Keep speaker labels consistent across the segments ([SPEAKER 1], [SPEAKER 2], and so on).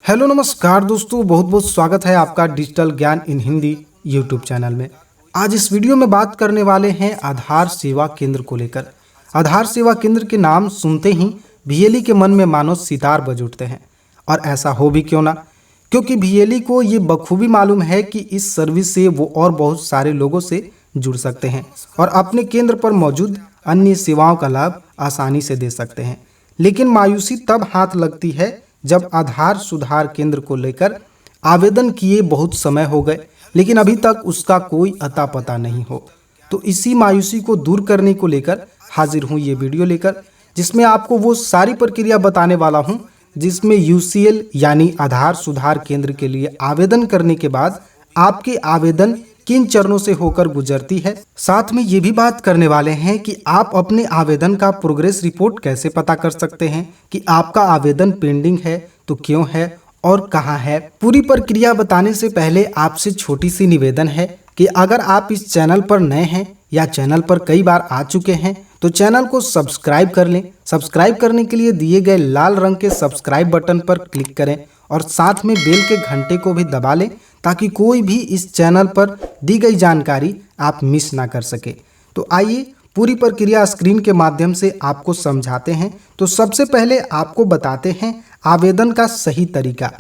[SPEAKER 1] Hello नमस्कार दोस्तों, बहुत बहुत स्वागत है आपका डिजिटल ज्ञान इन हिंदी यूट्यूब चैनल में। आज इस वीडियो में बात करने वाले हैं आधार सेवा केंद्र को लेकर। आधार सेवा केंद्र के नाम सुनते ही भीएलई के मन में मानो सितार बज उठते हैं। और ऐसा हो भी क्यों ना, क्योंकि भीएलई को ये बखूबी मालूम है कि इस सर्विस से वो और बहुत सारे लोगों से जुड़ सकते हैं और अपने केंद्र पर मौजूद अन्य सेवाओं का लाभ आसानी से दे सकते हैं। लेकिन मायूसी तब हाथ लगती है जब आधार सुधार केंद्र को लेकर आवेदन किए बहुत समय हो गए, लेकिन अभी तक उसका कोई अता पता नहीं हो। तो इसी मायूसी को दूर करने को लेकर हाजिर हूँ ये वीडियो लेकर, जिसमें आपको वो सारी प्रक्रिया बताने वाला हूँ जिसमें यूसीएल यानी आधार सुधार केंद्र के लिए आवेदन करने के बाद आपके आवेदन किन चरणों से होकर गुजरती है। साथ में ये भी बात करने वाले हैं कि आप अपने आवेदन का प्रोग्रेस रिपोर्ट कैसे पता कर सकते हैं कि आपका आवेदन पेंडिंग है तो क्यों है और कहां है। पूरी प्रक्रिया बताने से पहले आपसे छोटी सी निवेदन है कि अगर आप इस चैनल पर नए हैं या चैनल पर कई बार आ चुके हैं तो चैनल को सब्सक्राइब कर लें। सब्सक्राइब करने के लिए दिए गए लाल रंग के सब्सक्राइब बटन पर क्लिक करें और साथ में बेल के घंटे को भी दबा लें ताकि कोई भी इस चैनल पर दी गई जानकारी आप मिस ना कर सके। तो आइए पूरी प्रक्रिया स्क्रीन के माध्यम से आपको समझाते हैं। तो सबसे पहले आपको बताते हैं आवेदन का सही तरीका।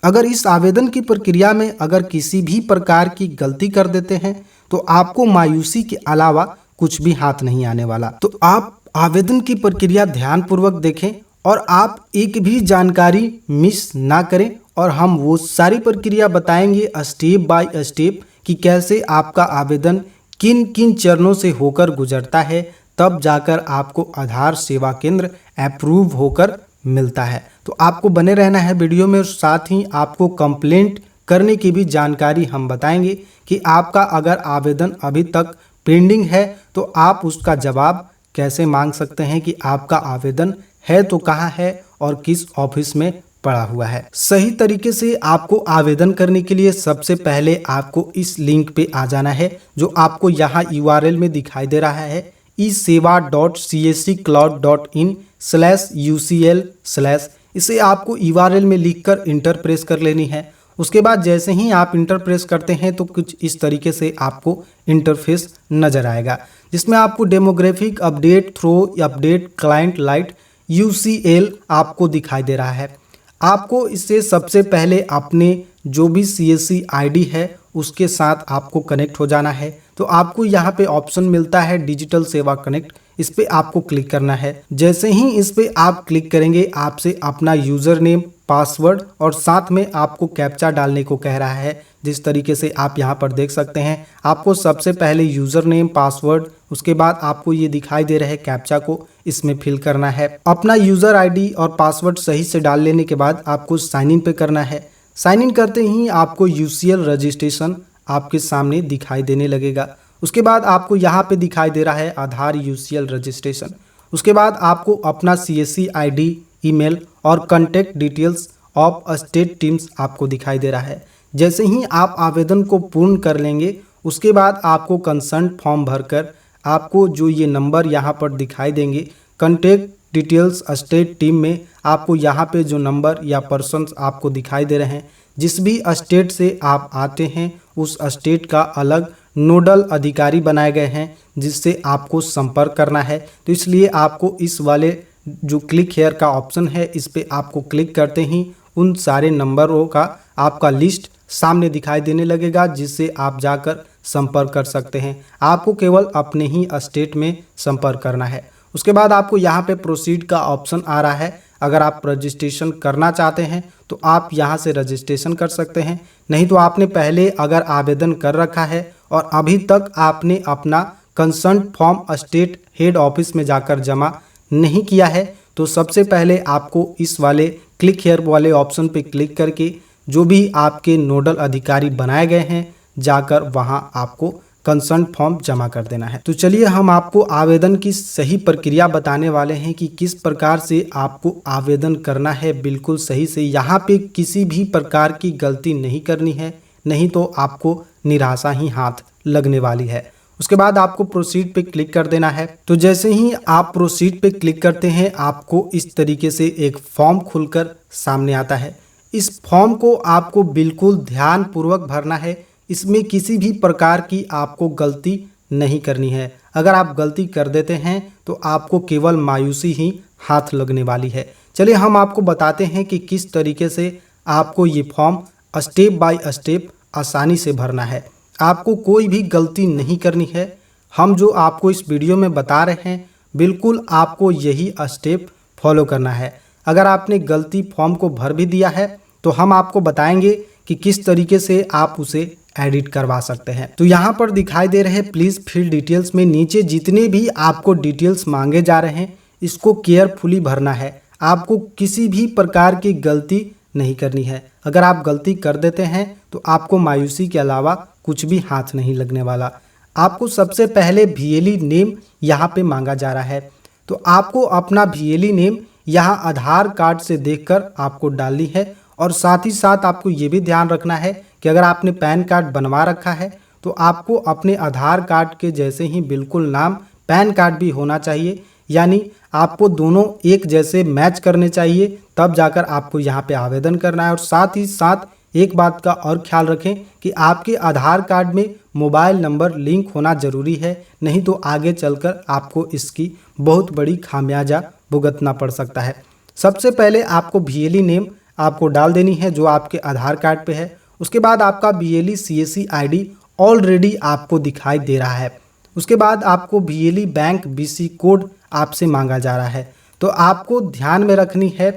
[SPEAKER 1] अगर इस आवेदन की प्रक्रिया में अगर किसी भी प्रकार की गलती कर देते हैं तो आपको मायूसी के अलावा कुछ भी हाथ नहीं आने वाला। तो आप आवेदन की प्रक्रिया ध्यानपूर्वक देखें और आप एक भी जानकारी मिस ना करें और हम वो सारी प्रक्रिया बताएंगे स्टेप बाय स्टेप कि कैसे आपका आवेदन किन किन चरणों से होकर गुजरता है, तब जाकर आपको आधार सेवा केंद्र अप्रूव होकर मिलता है। तो आपको बने रहना है वीडियो में और साथ ही आपको कंप्लेंट करने की भी जानकारी हम बताएंगे कि आपका अगर आवेदन अभी तक पेंडिंग है तो आप उसका जवाब कैसे मांग सकते हैं कि आपका आवेदन है तो कहाँ है और किस ऑफिस में पड़ा हुआ है। सही तरीके से आपको आवेदन करने के लिए सबसे पहले आपको इस लिंक पे आ जाना है जो आपको यहाँ URL में दिखाई दे रहा है eseva.csccloud.in/ucl/। इसे आपको URL में लिखकर इंटर प्रेस कर लेनी है। उसके बाद जैसे ही आप इंटर प्रेस करते हैं तो कुछ इस तरीके से आपको इंटरफेस नजर आएगा जिसमें आपको demographic update through update client lite UCL आपको दिखाई दे रहा है। आपको इससे सबसे पहले अपने जो भी CSC ID है उसके साथ आपको कनेक्ट हो जाना है। तो आपको यहाँ पे ऑप्शन मिलता है डिजिटल सेवा कनेक्ट, इस पे आपको क्लिक करना है। जैसे ही इस पे आप क्लिक करेंगे आपसे अपना यूज़र नेम पासवर्ड और साथ में आपको कैप्चा डालने को कह रहा है। जिस तरीके से आप यहाँ पर देख सकते हैं आपको सबसे पहले यूज़र नेम पासवर्ड, उसके बाद आपको ये दिखाई दे रहे कैप्चा को इसमें फिल करना है। अपना यूज़र ID और पासवर्ड सही से डाल लेने के बाद आपको साइन इन पे करना है। साइन इन करते ही आपको UCL रजिस्ट्रेशन आपके सामने दिखाई देने लगेगा। उसके बाद आपको यहाँ पे दिखाई दे रहा है आधार UCL रजिस्ट्रेशन। उसके बाद आपको अपना CSC ID, ईमेल और contact details of state teams आपको दिखाई दे रहा है। जैसे ही आप आवेदन को पूर्ण कर लेंगे उसके बाद आपको कंसर्ट फॉर्म भरकर आपको जो ये नंबर यहाँ पर दिखाई देंगे कॉन्टैक्ट डिटेल्स स्टेट टीम में, आपको यहाँ पे जो नंबर या पर्सन आपको दिखाई दे रहे हैं जिस भी स्टेट से आप आते हैं उस स्टेट का अलग नोडल अधिकारी बनाए गए हैं जिससे आपको संपर्क करना है। तो इसलिए आपको इस वाले जो क्लिक हेयर का ऑप्शन है इस पे आपको क्लिक करते ही उन सारे नंबरों का आपका लिस्ट सामने दिखाई देने लगेगा जिससे आप जाकर संपर्क कर सकते हैं। आपको केवल अपने ही स्टेट में संपर्क करना है। उसके बाद आपको यहाँ पे प्रोसीड का ऑप्शन आ रहा है। अगर आप रजिस्ट्रेशन करना चाहते हैं तो आप यहाँ से रजिस्ट्रेशन कर सकते हैं, नहीं तो आपने पहले अगर आवेदन कर रखा है और अभी तक आपने अपना concert form state head office में जाकर जमा नहीं किया है तो सबसे पहले आपको इस वाले क्लिक हेयर वाले ऑप्शन पे क्लिक करके जो भी आपके नोडल अधिकारी बनाए गए हैं जाकर वहां आपको कंसर्ट फॉर्म जमा कर देना है। तो चलिए हम आपको आवेदन की सही प्रक्रिया बताने वाले हैं कि किस प्रकार से आपको आवेदन करना है बिल्कुल सही से। यहाँ पे किसी भी प्रकार की गलती नहीं करनी है, नहीं तो आपको निराशा ही हाथ लगने वाली है। उसके बाद आपको प्रोसीड पे क्लिक कर देना है। तो जैसे ही आप प्रोसीड पे क्लिक करते हैं आपको इस तरीके से एक फॉर्म खुलकर सामने आता है। इस फॉर्म को आपको बिल्कुल ध्यानपूर्वक भरना है। इसमें किसी भी प्रकार की आपको गलती नहीं करनी है। अगर आप गलती कर देते हैं तो आपको केवल मायूसी ही हाथ लगने वाली है। चलिए हम आपको बताते हैं कि किस तरीके से आपको ये फॉर्म स्टेप बाय स्टेप आसानी से भरना है। आपको कोई भी गलती नहीं करनी है। हम जो आपको इस वीडियो में बता रहे हैं बिल्कुल आपको यही स्टेप फॉलो करना है। अगर आपने गलती फॉर्म को भर भी दिया है तो हम आपको बताएंगे कि किस तरीके से आप उसे एडिट करवा सकते हैं। तो यहाँ पर दिखाई दे रहे प्लीज़ फिल डिटेल्स में नीचे जितने भी आपको डिटेल्स मांगे जा रहे हैं इसको केयरफुली भरना है। आपको किसी भी प्रकार की गलती नहीं करनी है। अगर आप गलती कर देते हैं तो आपको मायूसी के अलावा कुछ भी हाथ नहीं लगने वाला। आपको सबसे पहले VLE नेम यहाँ पे मांगा जा रहा है। तो आपको अपना VLE नेम यहाँ आधार कार्ड से देखकर आपको डालनी है। और साथ ही साथ आपको ये भी ध्यान रखना है कि अगर आपने पैन कार्ड बनवा रखा है तो आपको अपने आधार कार्ड के जैसे ही बिल्कुल नाम पैन कार्ड भी होना चाहिए। यानी आपको दोनों एक जैसे मैच करने चाहिए, तब जाकर आपको यहाँ पे आवेदन करना है। और साथ ही साथ एक बात का और ख्याल रखें कि आपके आधार कार्ड में मोबाइल नंबर लिंक होना ज़रूरी है, नहीं तो आगे चलकर आपको इसकी बहुत बड़ी खामियाजा भुगतना पड़ सकता है। सबसे पहले आपको VLE नेम आपको डाल देनी है जो आपके आधार कार्ड पे है। उसके बाद आपका BLE CSC ID ऑलरेडी आपको दिखाई दे रहा है। उसके बाद आपको BLE बैंक BC कोड आपसे मांगा जा रहा है। तो आपको ध्यान में रखनी है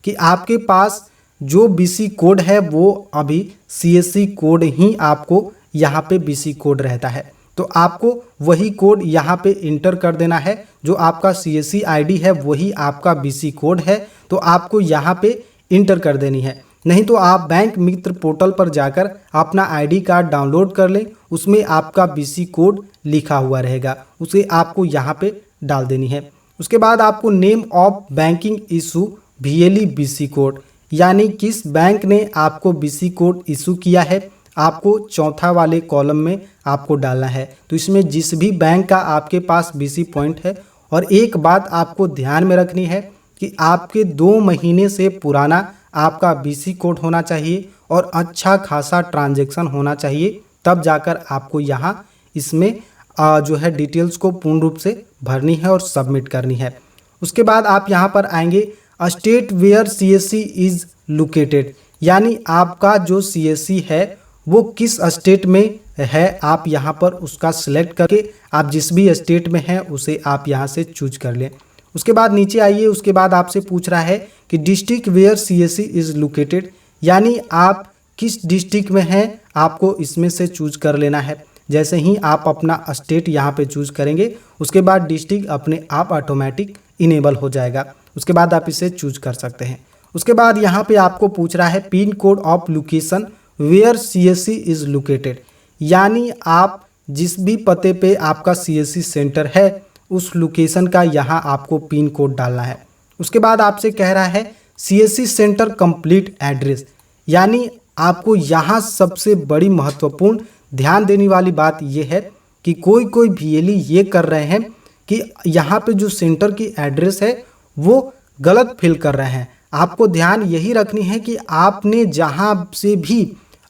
[SPEAKER 1] कि आपके पास जो BC कोड है वो अभी CSC कोड ही आपको यहाँ पे BC कोड रहता है। तो आपको वही कोड यहाँ पे इंटर कर देना है। जो आपका CSC ID है वही आपका BC कोड है, तो आपको यहाँ पे इंटर कर देनी है। नहीं तो आप बैंक मित्र पोर्टल पर जाकर अपना ID कार्ड डाउनलोड कर लें, उसमें आपका BC कोड लिखा हुआ रहेगा, उसे आपको यहाँ पे डाल देनी है। उसके बाद आपको name of banking issue VLE BC code, यानी किस बैंक ने आपको BC कोड इशू किया है आपको चौथा वाले कॉलम में आपको डालना है। तो इसमें जिस भी बैंक का आपके पास BC पॉइंट है। और एक बात आपको ध्यान में रखनी है कि आपके 2 महीने से पुराना आपका BC कोड होना चाहिए और अच्छा खासा ट्रांजैक्शन होना चाहिए, तब जाकर आपको यहाँ इसमें जो है डिटेल्स को पूर्ण रूप से भरनी है और सबमिट करनी है। उसके बाद आप यहाँ पर आएंगे state where CSC is located, यानी आपका जो CSC है वो किस स्टेट में है, आप यहाँ पर उसका सिलेक्ट करके आप जिस भी स्टेट में हैं उसे आप यहाँ से चूज कर लें। उसके बाद नीचे आइए। उसके बाद आपसे पूछ रहा है कि district where CSC is located, यानी आप किस डिस्ट्रिक्ट में हैं आपको इसमें से चूज कर लेना है। जैसे ही आप अपना स्टेट यहाँ पे चूज करेंगे उसके बाद डिस्ट्रिक्ट अपने आप ऑटोमेटिक इनेबल हो जाएगा। उसके बाद आप इसे चूज कर सकते हैं। उसके बाद यहाँ पे आपको पूछ रहा है pin code of location where CSC is located, यानी आप जिस भी पते पे आपका CSC सेंटर है उस लोकेशन का यहाँ आपको पिन कोड डालना है। उसके बाद आपसे कह रहा है CSC सेंटर कंप्लीट एड्रेस, यानी आपको यहाँ सबसे बड़ी महत्वपूर्ण ध्यान देने वाली बात यह है कि कोई VLE ये कर रहे हैं कि यहाँ पे जो सेंटर की एड्रेस है वो गलत फिल कर रहे हैं। आपको ध्यान यही रखनी है कि आपने जहाँ से भी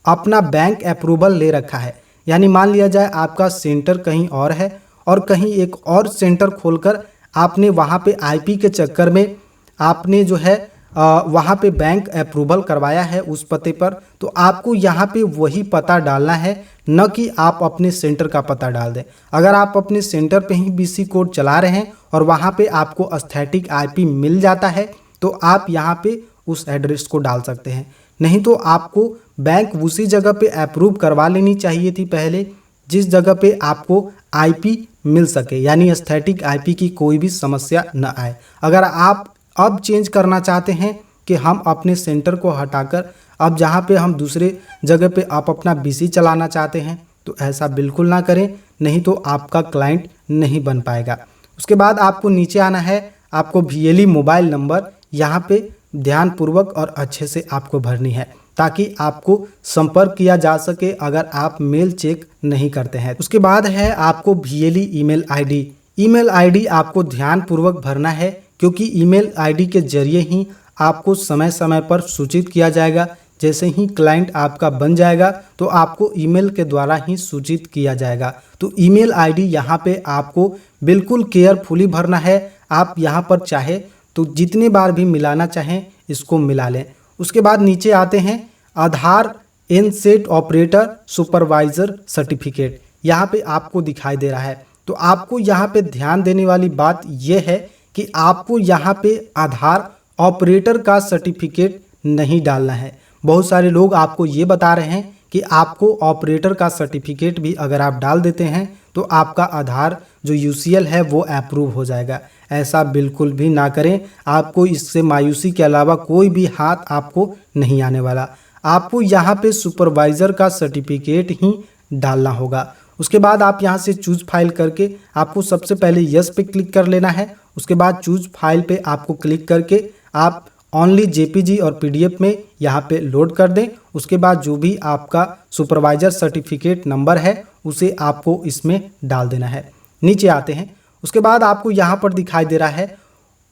[SPEAKER 1] अपना बैंक अप्रूवल ले रखा है, यानी मान लिया जाए आपका सेंटर कहीं और है और कहीं एक और सेंटर खोलकर आपने वहाँ पे IP के चक्कर में आपने जो है वहाँ पे बैंक अप्रूवल करवाया है उस पते पर, तो आपको यहाँ पे वही पता डालना है, न कि आप अपने सेंटर का पता डाल दें। अगर आप अपने सेंटर पे ही BC कोड चला रहे हैं और वहाँ पे आपको स्थैतिक IP मिल जाता है तो आप यहाँ पे उस एड्रेस को डाल सकते हैं। नहीं तो आपको बैंक उसी जगह पे अप्रूव करवा लेनी चाहिए थी पहले जिस जगह पे आपको IP मिल सके, यानी स्थैतिक IP की कोई भी समस्या न आए। अगर आप अब चेंज करना चाहते हैं कि हम अपने सेंटर को हटाकर अब जहाँ पे हम दूसरे जगह पे आप अपना BC चलाना चाहते हैं तो ऐसा बिल्कुल ना करें, नहीं तो आपका क्लाइंट नहीं बन पाएगा। उसके बाद आपको नीचे आना है। आपको VLE मोबाइल नंबर यहाँ पे ध्यानपूर्वक और अच्छे से आपको भरनी है ताकि आपको संपर्क किया जा सके अगर आप मेल चेक नहीं करते हैं। उसके बाद है आपको VLE email ID। Email ID आपको ध्यानपूर्वक भरना है क्योंकि ईमेल ID के जरिए ही आपको समय समय पर सूचित किया जाएगा। जैसे ही क्लाइंट आपका बन जाएगा तो आपको ईमेल के द्वारा ही सूचित किया जाएगा। तो ईमेल आईडी यहाँ पे आपको बिल्कुल केयरफुली भरना है। आप यहाँ पर चाहे तो जितनी बार भी मिलाना चाहें इसको मिला लें। उसके बाद नीचे आते हैं आधार एनसेट ऑपरेटर सुपरवाइजर सर्टिफिकेट, यहाँ पे आपको दिखाई दे रहा है। तो आपको यहाँ पे ध्यान देने वाली बात यह है कि आपको यहाँ पे आधार ऑपरेटर का सर्टिफिकेट नहीं डालना है। बहुत सारे लोग आपको ये बता रहे हैं कि आपको ऑपरेटर का सर्टिफिकेट भी अगर आप डाल देते हैं तो आपका आधार जो यूसीएल है वो अप्रूव हो जाएगा। ऐसा बिल्कुल भी ना करें। आपको इससे मायूसी के अलावा कोई भी हाथ आपको नहीं आने वाला। आपको यहाँ पे सुपरवाइज़र का सर्टिफिकेट ही डालना होगा। उसके बाद आप यहाँ से चूज फाइल करके आपको सबसे पहले यस पे क्लिक कर लेना है। उसके बाद चूज फाइल पे आपको क्लिक करके आप ओनली जेपीजी और पीडीएफ में यहाँ पे लोड कर दें। उसके बाद जो भी आपका सुपरवाइजर सर्टिफिकेट नंबर है उसे आपको इसमें डाल देना है। नीचे आते हैं। उसके बाद आपको यहाँ पर दिखाई दे रहा है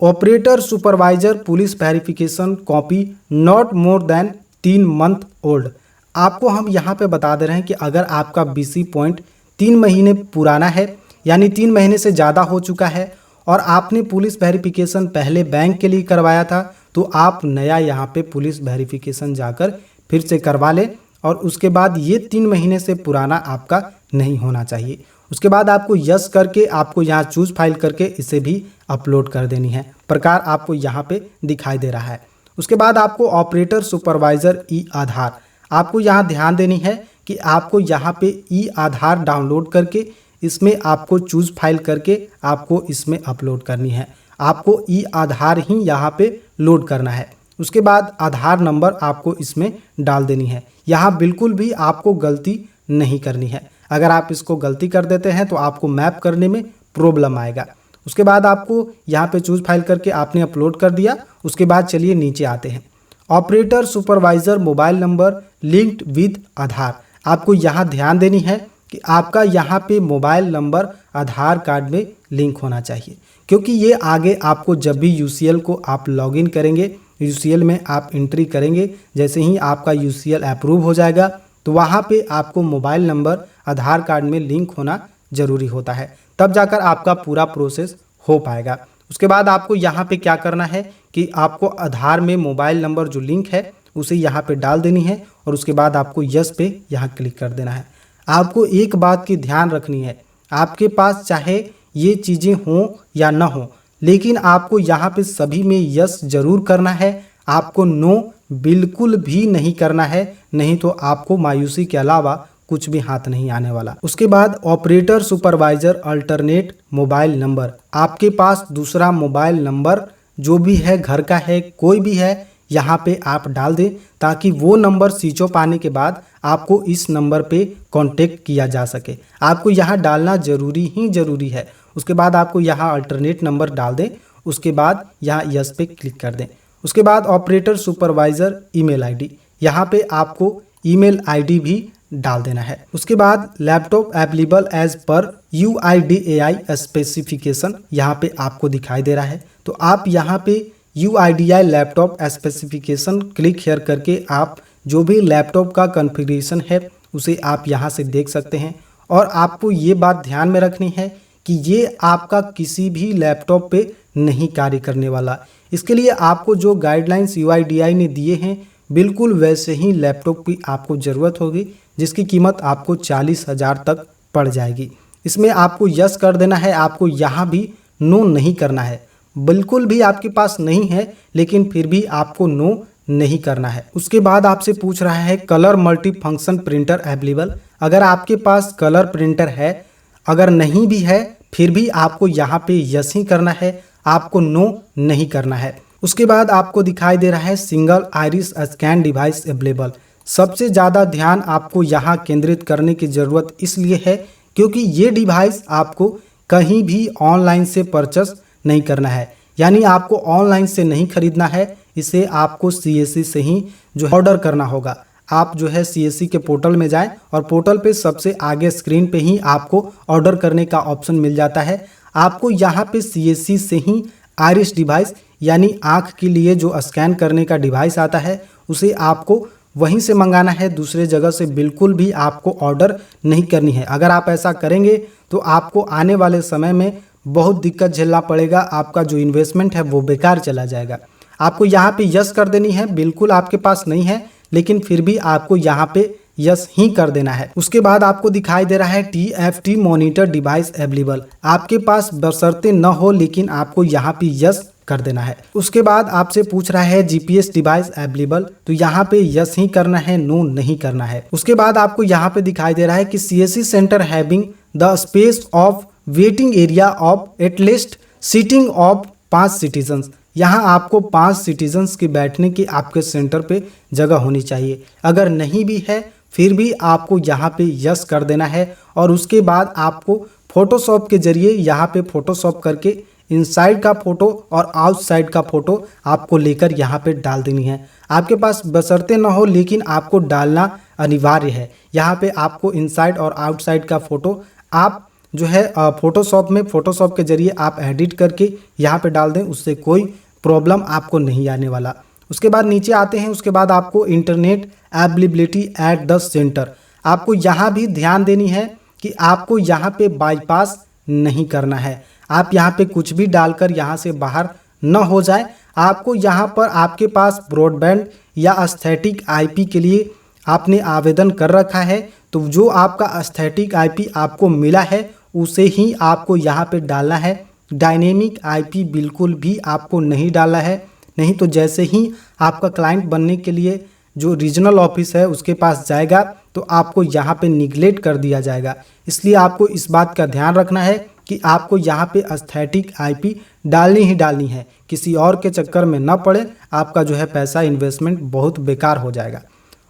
[SPEAKER 1] operator supervisor police verification copy not more than 3 month old. आपको हम यहाँ पे बता दे रहे हैं कि अगर आपका बीसी पॉइंट 3 महीने पुराना है, यानी 3 महीने से ज़्यादा हो चुका है और आपने पुलिस वेरिफिकेशन पहले बैंक के लिए करवाया था, तो आप नया यहाँ पे पुलिस वेरिफिकेशन जाकर फिर से करवा लें। और उसके बाद ये 3 महीने से पुराना आपका नहीं होना चाहिए। उसके बाद आपको यस करके आपको यहाँ चूज फाइल करके इसे भी अपलोड कर देनी है। प्रकार आपको यहाँ पे दिखाई दे रहा है। उसके बाद आपको ऑपरेटर सुपरवाइजर ई आधार, आपको यहाँ ध्यान देनी है कि आपको यहाँ पे ई आधार डाउनलोड करके इसमें आपको चूज फाइल करके आपको इसमें अपलोड करनी है। आपको ई आधार ही यहाँ पे लोड करना है। उसके बाद आधार नंबर आपको इसमें डाल देनी है। यहाँ बिल्कुल भी आपको गलती नहीं करनी है। अगर आप इसको गलती कर देते हैं तो आपको मैप करने में प्रॉब्लम आएगा। उसके बाद आपको यहाँ पे चूज फाइल करके आपने अपलोड कर दिया। उसके बाद चलिए नीचे आते हैं। Operator supervisor mobile number linked with Aadhaar, आपको यहाँ ध्यान देनी है कि आपका यहाँ पे मोबाइल नंबर आधार कार्ड में लिंक होना चाहिए, क्योंकि ये आगे आपको जब भी यूसीएल को आप लॉगिन करेंगे, यूसीएल में आप एंट्री करेंगे, जैसे ही आपका यूसीएल अप्रूव हो जाएगा तो वहाँ पे आपको मोबाइल नंबर आधार कार्ड में लिंक होना ज़रूरी होता है, तब जाकर आपका पूरा प्रोसेस हो पाएगा। उसके बाद आपको यहाँ पे क्या करना है कि आपको आधार में मोबाइल नंबर जो लिंक है उसे यहाँ पे डाल देनी है और उसके बाद आपको यस पे यहाँ क्लिक कर देना है। आपको एक बात की ध्यान रखनी है, आपके पास चाहे ये चीज़ें हों या ना हो, लेकिन आपको यहाँ पे सभी में यस जरूर करना है। आपको नो बिल्कुल भी नहीं करना है, नहीं तो आपको मायूसी के अलावा कुछ भी हाथ नहीं आने वाला। उसके बाद operator supervisor alternate mobile number, आपके पास दूसरा मोबाइल नंबर जो भी है, घर का है, कोई भी है, यहाँ पे आप डाल दें ताकि वो नंबर स्विच ऑफ आने के बाद आपको इस नंबर पे कांटेक्ट किया जा सके। आपको यहाँ डालना ज़रूरी है। उसके बाद आपको यहाँ अल्टरनेट नंबर डाल दें। उसके बाद यहाँ यस पे क्लिक कर दें। उसके बाद ऑपरेटर सुपरवाइजर ईमेल आईडी, यहाँ पे आपको ईमेल आईडी भी डाल देना है। उसके बाद laptop available as per UIDAI specification, यहाँ पे आपको दिखाई दे रहा है। तो आप यहाँ पे UIDAI laptop specification click here करके आप जो भी लैपटॉप का कॉन्फ़िगरेशन है उसे आप यहाँ से देख सकते हैं। और आपको ये बात ध्यान में रखनी है कि ये आपका किसी भी लैपटॉप पे नहीं कार्य करने वाला। इसके लिए आपको जो गाइडलाइंस UIDAI ने दिए हैं बिल्कुल वैसे ही लैपटॉप की आपको ज़रूरत होगी, जिसकी कीमत आपको 40,000 तक पड़ जाएगी। इसमें आपको यस कर देना है। आपको यहाँ भी नो नहीं करना है। बिल्कुल भी आपके पास नहीं है लेकिन फिर भी आपको नो नहीं करना है। उसके बाद आपसे पूछ रहा है colour multi function printer available. अगर आपके पास कलर प्रिंटर है, अगर नहीं भी है फिर भी आपको यहाँ पे यस ही करना है, आपको नो नहीं करना है। उसके बाद आपको दिखाई दे रहा है single iris scan device available. सबसे ज़्यादा ध्यान आपको यहाँ केंद्रित करने की ज़रूरत इसलिए है क्योंकि ये डिवाइस आपको कहीं भी ऑनलाइन से परचेस नहीं करना है, यानी आपको ऑनलाइन से नहीं खरीदना है। इसे आपको CSC से ही जो ऑर्डर करना होगा। आप जो है CSC के पोर्टल में जाएं और पोर्टल पे सबसे आगे स्क्रीन पे ही आपको ऑर्डर करने का ऑप्शन मिल जाता है। आपको यहाँ पे CSC से ही आइरिस डिवाइस यानी आँख के लिए जो स्कैन करने का डिवाइस आता है उसे आपको वहीं से मंगाना है, दूसरे जगह से बिल्कुल भी आपको ऑर्डर नहीं करनी है। अगर आप ऐसा करेंगे तो आपको आने वाले समय में बहुत दिक्कत झेलना पड़ेगा, आपका जो इन्वेस्टमेंट है वो बेकार चला जाएगा। आपको यहाँ पे यस कर देनी है, बिल्कुल आपके पास नहीं है लेकिन फिर भी आपको यहाँ पे यस ही कर देना है। उसके बाद आपको दिखाई दे रहा है TFT मॉनिटर डिवाइस अवेलेबल, आपके पास बशर्ते न हो लेकिन आपको यहाँ पे यस कर देना है। उसके बाद आपसे पूछ रहा है GPS डिवाइस अवेलेबल, तो यहाँ पे यस ही करना है, नो नहीं करना है। उसके बाद आपको यहाँ पे दिखाई दे रहा है कि CSC centre having the space of waiting area of at least seating of 5 citizens, यहाँ आपको 5 सिटीजन्स के बैठने की आपके सेंटर पे जगह होनी चाहिए। अगर नहीं भी है फिर भी आपको यहाँ पे यस कर देना है और उसके बाद आपको फोटोशॉप के जरिए यहाँ पे फोटोशॉप करके इनसाइड का फोटो और आउटसाइड का फोटो आपको लेकर यहाँ पे डाल देनी है। आपके पास बशर्ते ना हो लेकिन आपको डालना अनिवार्य है। यहाँ पे आपको इनसाइड और आउटसाइड का फोटो आप जो है फोटोशॉप के जरिए आप एडिट करके यहाँ पे डाल दें, उससे कोई प्रॉब्लम आपको नहीं आने वाला। उसके बाद नीचे आते हैं, उसके बाद आपको internet availability at the centre, आपको यहाँ भी ध्यान देनी है कि आपको यहाँ पे बाईपास नहीं करना है। आप यहाँ पे कुछ भी डालकर यहाँ से बाहर न हो जाए। आपको यहाँ पर आपके पास ब्रॉडबैंड या स्थैतिक IP के लिए आपने आवेदन कर रखा है, तो जो आपका स्थैतिक IP आपको मिला है उसे ही आपको यहाँ पे डालना है। डायनेमिक IP बिल्कुल भी आपको नहीं डालना है, नहीं तो जैसे ही आपका क्लाइंट बनने के लिए जो रीजनल ऑफिस है उसके पास जाएगा तो आपको यहाँ पे निगलेक्ट कर दिया जाएगा। इसलिए आपको इस बात का ध्यान रखना है कि आपको यहाँ पे स्थैतिक IP डालनी ही डालनी है, किसी और के चक्कर में न पड़े, आपका जो है पैसा इन्वेस्टमेंट बहुत बेकार हो जाएगा।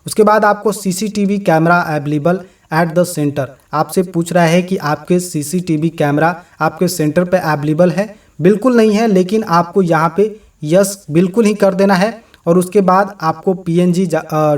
[SPEAKER 1] उसके बाद आपको CCTV camera available at the centre, आपसे पूछ रहा है कि आपके CCTV कैमरा आपके सेंटर पे अवेलेबल है, बिल्कुल नहीं है लेकिन आपको यहाँ पे यस बिल्कुल ही कर देना है। और उसके बाद आपको PNG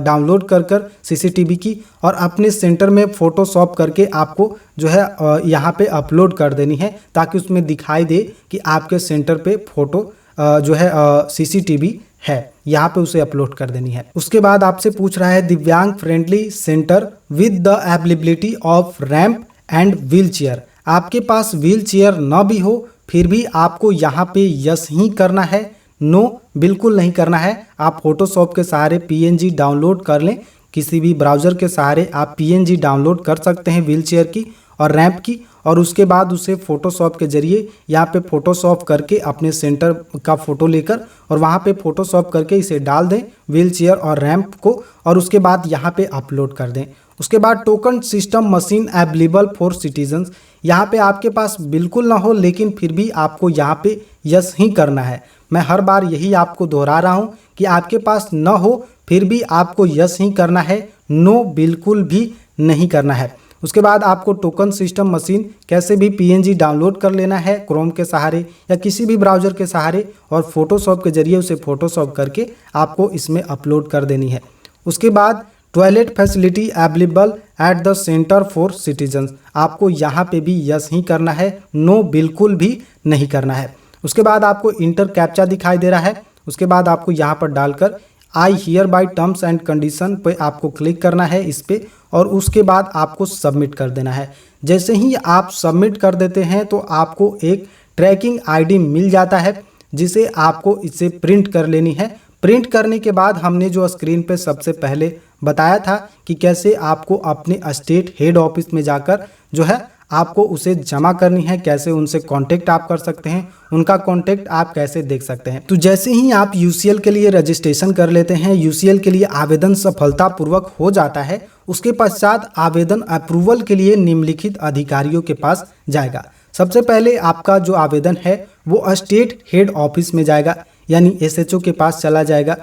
[SPEAKER 1] डाउनलोड कर CCTV की और अपने सेंटर में फोटोशॉप करके आपको जो है यहाँ पे अपलोड कर देनी है, ताकि उसमें दिखाई दे कि आपके सेंटर पे फोटो जो है CCTV है, यहाँ पे उसे अपलोड कर देनी है। उसके बाद आपसे पूछ रहा है दिव्यांग friendly centre with the availability off ramp and wheel chair, आपके पास व्हील चेयर न भी हो फिर भी आपको यहाँ पे यस ही करना है, नो बिल्कुल नहीं करना है। आप फोटोशॉप के सहारे PNG डाउनलोड कर लें, किसी भी ब्राउज़र के सहारे आप PNG डाउनलोड कर सकते हैं व्हील चेयर की और रैंप की, और उसके बाद उसे फोटोशॉप के जरिए यहाँ पे फोटोशॉप करके अपने सेंटर का फ़ोटो लेकर और वहाँ पे फोटोशॉप करके इसे डाल दें व्हील चेयर और रैंप को, और उसके बाद यहाँ पे अपलोड कर दें। उसके बाद token system machine available for citizens, यहाँ पे आपके पास बिल्कुल ना हो लेकिन फिर भी आपको यहाँ पे यस ही करना है। मैं हर बार यही आपको दोहरा रहा हूँ कि आपके पास न हो फिर भी आपको यस ही करना है, नो बिल्कुल भी नहीं करना है। उसके बाद आपको टोकन सिस्टम मशीन कैसे भी PNG डाउनलोड कर लेना है क्रोम के सहारे या किसी भी ब्राउज़र के सहारे, और फोटोशॉप के जरिए उसे फोटोशॉप करके आपको इसमें अपलोड कर देनी है। उसके बाद toilet facility available at the centre for citizens, आपको यहाँ पे भी यस ही करना है, नो बिल्कुल भी नहीं करना है। उसके बाद आपको इंटर कैप्चा दिखाई दे रहा है, उसके बाद आपको यहाँ पर डालकर I hear bye terms and condition पे आपको क्लिक करना है इस पे, और उसके बाद आपको सबमिट कर देना है। जैसे ही आप सबमिट कर देते हैं तो आपको एक ट्रैकिंग ID मिल जाता है, जिसे आपको इसे प्रिंट कर लेनी है। प्रिंट करने के बाद हमने जो स्क्रीन पे सबसे पहले बताया था कि कैसे आपको अपने स्टेट हेड ऑफिस में जाकर जो है आपको उसे जमा करनी है, कैसे उनसे कांटेक्ट आप कर सकते हैं, उनका कांटेक्ट आप कैसे देख सकते हैं। तो जैसे ही आप UCL के लिए रजिस्ट्रेशन कर लेते हैं, UCL के लिए आवेदन सफलतापूर्वक हो जाता है, उसके पश्चात आवेदन अप्रूवल के लिए निम्नलिखित अधिकारियों के पास जाएगा। सबसे पहले आपका जो आवेदन है वो स्टेट हेड ऑफिस में जाएगा, यानी SHO के पास चला जाएगा।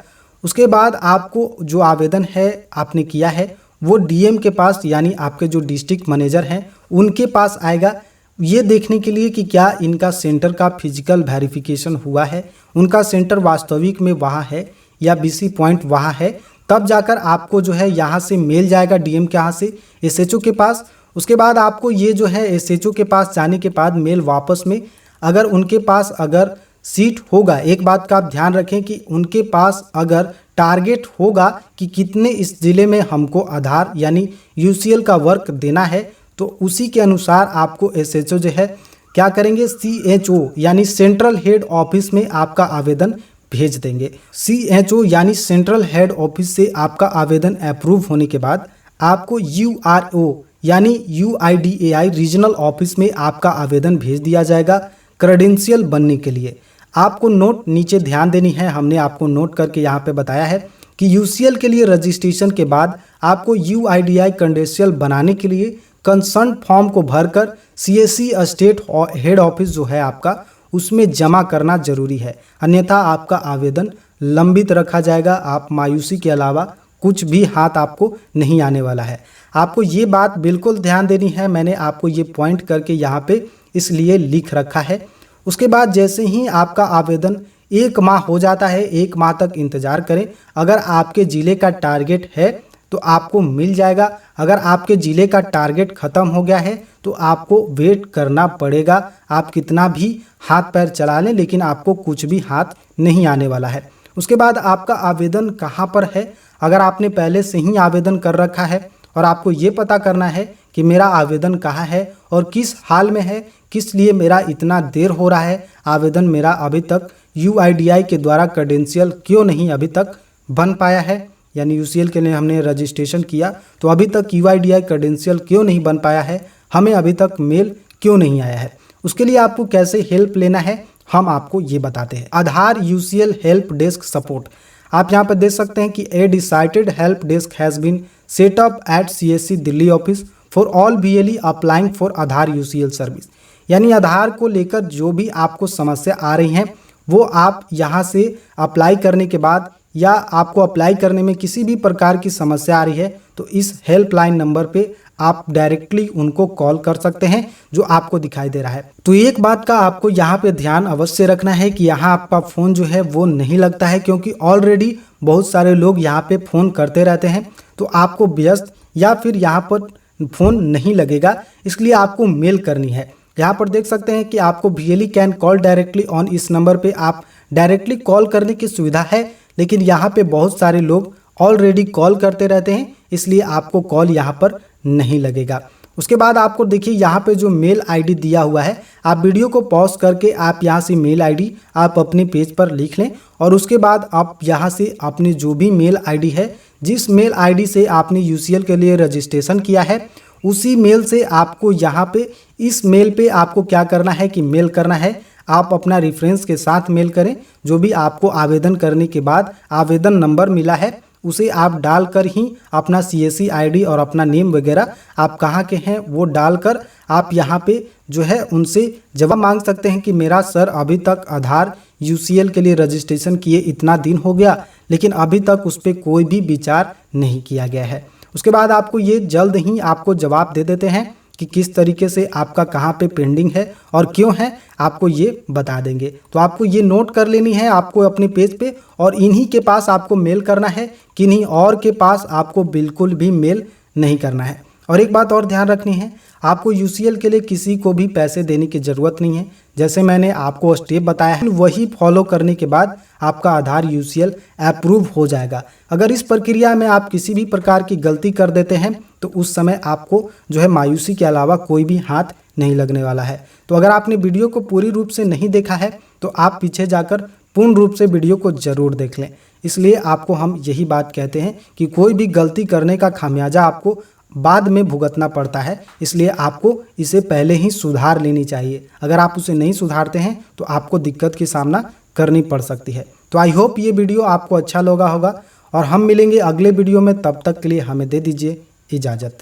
[SPEAKER 1] उसके बाद आपको जो आवेदन है आपने किया है वो DM के पास, यानी आपके जो डिस्ट्रिक्ट मैनेजर हैं उनके पास आएगा, ये देखने के लिए कि क्या इनका सेंटर का फिजिकल वेरिफिकेशन हुआ है, उनका सेंटर वास्तविक में वहाँ है या BC पॉइंट वहाँ है। तब जाकर आपको जो है यहाँ से मेल जाएगा DM के यहाँ से SHO के पास। उसके बाद आपको ये जो है SHO के पास जाने के बाद मेल वापस में अगर उनके पास अगर सीट होगा, एक बात का आप ध्यान रखें कि उनके पास अगर टारगेट होगा कि कितने इस ज़िले में हमको आधार यानी यूसीएल का वर्क देना है, तो उसी के अनुसार आपको एसएचओ जो है क्या करेंगे, सीएचओ यानी सेंट्रल हेड ऑफिस में आपका आवेदन भेज देंगे। सीएचओ यानी सेंट्रल हेड ऑफिस से आपका आवेदन अप्रूव होने के बाद आपको यूआरओ यानी यूआईडीएआई रीजनल ऑफिस में आपका आवेदन भेज दिया जाएगा क्रेडेंशियल बनने के लिए। आपको नोट नीचे ध्यान देनी है, हमने आपको नोट करके यहाँ पे बताया है कि यूसीएल के लिए रजिस्ट्रेशन के बाद आपको यूआईडीएआई क्रेडेंशियल बनाने के लिए कंसर्न फॉर्म को भरकर सीएससी स्टेट हेड ऑफिस जो है आपका उसमें जमा करना जरूरी है, अन्यथा आपका आवेदन लंबित रखा जाएगा। आप मायूसी के अलावा कुछ भी हाथ आपको नहीं आने वाला है। आपको ये बात बिल्कुल ध्यान देनी है, मैंने आपको ये पॉइंट करके यहाँ पे इसलिए लिख रखा है। उसके बाद जैसे ही आपका आवेदन 1 माह हो जाता है, 1 माह तक इंतज़ार करें। अगर आपके ज़िले का टारगेट है तो आपको मिल जाएगा, अगर आपके ज़िले का टारगेट ख़त्म हो गया है तो आपको वेट करना पड़ेगा। आप कितना भी हाथ पैर चला लें लेकिन आपको कुछ भी हाथ नहीं आने वाला है। उसके बाद आपका आवेदन कहाँ पर है, अगर आपने पहले से ही आवेदन कर रखा है और आपको ये पता करना है कि मेरा आवेदन कहाँ है और किस हाल में है, किस लिए मेरा इतना देर हो रहा है, आवेदन मेरा अभी तक यूआईडीएआई के द्वारा क्रेडेंशियल क्यों नहीं अभी तक बन पाया है, यानी यूसीएल के लिए हमने रजिस्ट्रेशन किया तो अभी तक यूआईडीएआई क्रेडेंशियल क्यों नहीं बन पाया है, हमें अभी तक मेल क्यों नहीं आया है। उसके लिए आपको कैसे हेल्प लेना है हम आपको ये बताते हैं। Aadhaar UCL help desk support, आप यहाँ पर देख सकते हैं कि a decided help desk has been set up at CSC Delhi office for all BLE applying for Aadhaar UCL service, यानी आधार को लेकर जो भी आपको समस्या आ रही हैं वो आप यहाँ से अप्लाई करने के बाद या आपको अप्लाई करने में किसी भी प्रकार की समस्या आ रही है तो इस हेल्पलाइन नंबर पे आप डायरेक्टली उनको कॉल कर सकते हैं जो आपको दिखाई दे रहा है। तो एक बात का आपको यहाँ पे ध्यान अवश्य रखना है कि यहाँ आपका फ़ोन जो है वो नहीं लगता है, क्योंकि ऑलरेडी बहुत सारे लोग यहाँ पे फ़ोन करते रहते हैं तो आपको व्यस्त या फिर यहाँ पर फ़ोन नहीं लगेगा, इसलिए आपको मेल करनी है। यहाँ पर देख सकते हैं कि आपको BLE can call directly on, इस नंबर पे आप डायरेक्टली कॉल करने की सुविधा है, लेकिन यहाँ पे बहुत सारे लोग ऑलरेडी कॉल करते रहते हैं इसलिए आपको कॉल यहाँ पर नहीं लगेगा। उसके बाद आपको देखिए यहाँ पे जो मेल आईडी दिया हुआ है, आप वीडियो को पॉज करके आप यहाँ से मेल आईडी आप अपने पेज पर लिख लें और उसके बाद आप यहाँ से अपनी जो भी मेल आईडी है, जिस मेल आईडी से आपने यूसीएल के लिए रजिस्ट्रेशन किया है उसी मेल से आपको यहाँ पे इस मेल पे आपको क्या करना है कि मेल करना है। आप अपना रेफरेंस के साथ मेल करें, जो भी आपको आवेदन करने के बाद आवेदन नंबर मिला है उसे आप डालकर ही अपना सीएससी आईडी और अपना नेम वगैरह आप कहाँ के हैं वो डालकर आप यहाँ पे जो है उनसे जवाब मांग सकते हैं कि मेरा सर अभी तक आधार यूसीएल के लिए रजिस्ट्रेशन किए इतना दिन हो गया लेकिन अभी तक उस पर कोई भी विचार नहीं किया गया है। उसके बाद आपको ये जल्द ही आपको जवाब दे देते हैं कि किस तरीके से आपका कहाँ पे पेंडिंग है और क्यों है, आपको ये बता देंगे। तो आपको ये नोट कर लेनी है आपको अपने पेज पे, और इन्हीं के पास आपको मेल करना है, किन्हीं और के पास आपको बिल्कुल भी मेल नहीं करना है। और एक बात और ध्यान रखनी है, आपको यूसीएल के लिए किसी को भी पैसे देने की ज़रूरत नहीं है। जैसे मैंने आपको स्टेप बताया है वही फॉलो करने के बाद आपका आधार यूसीएल अप्रूव हो जाएगा। अगर इस प्रक्रिया में आप किसी भी प्रकार की गलती कर देते हैं तो उस समय आपको जो है मायूसी के अलावा कोई भी हाथ नहीं लगने वाला है। तो अगर आपने वीडियो को पूरी रूप से नहीं देखा है तो आप पीछे जाकर पूर्ण रूप से वीडियो को ज़रूर देख लें। इसलिए आपको हम यही बात कहते हैं कि कोई भी गलती करने का खामियाजा आपको बाद में भुगतना पड़ता है, इसलिए आपको इसे पहले ही सुधार लेनी चाहिए। अगर आप उसे नहीं सुधारते हैं तो आपको दिक्कत की सामना करनी पड़ सकती है। तो आई होप ये वीडियो आपको अच्छा लगा होगा और हम मिलेंगे अगले वीडियो में, तब तक के लिए हमें दे दीजिए इजाज़त।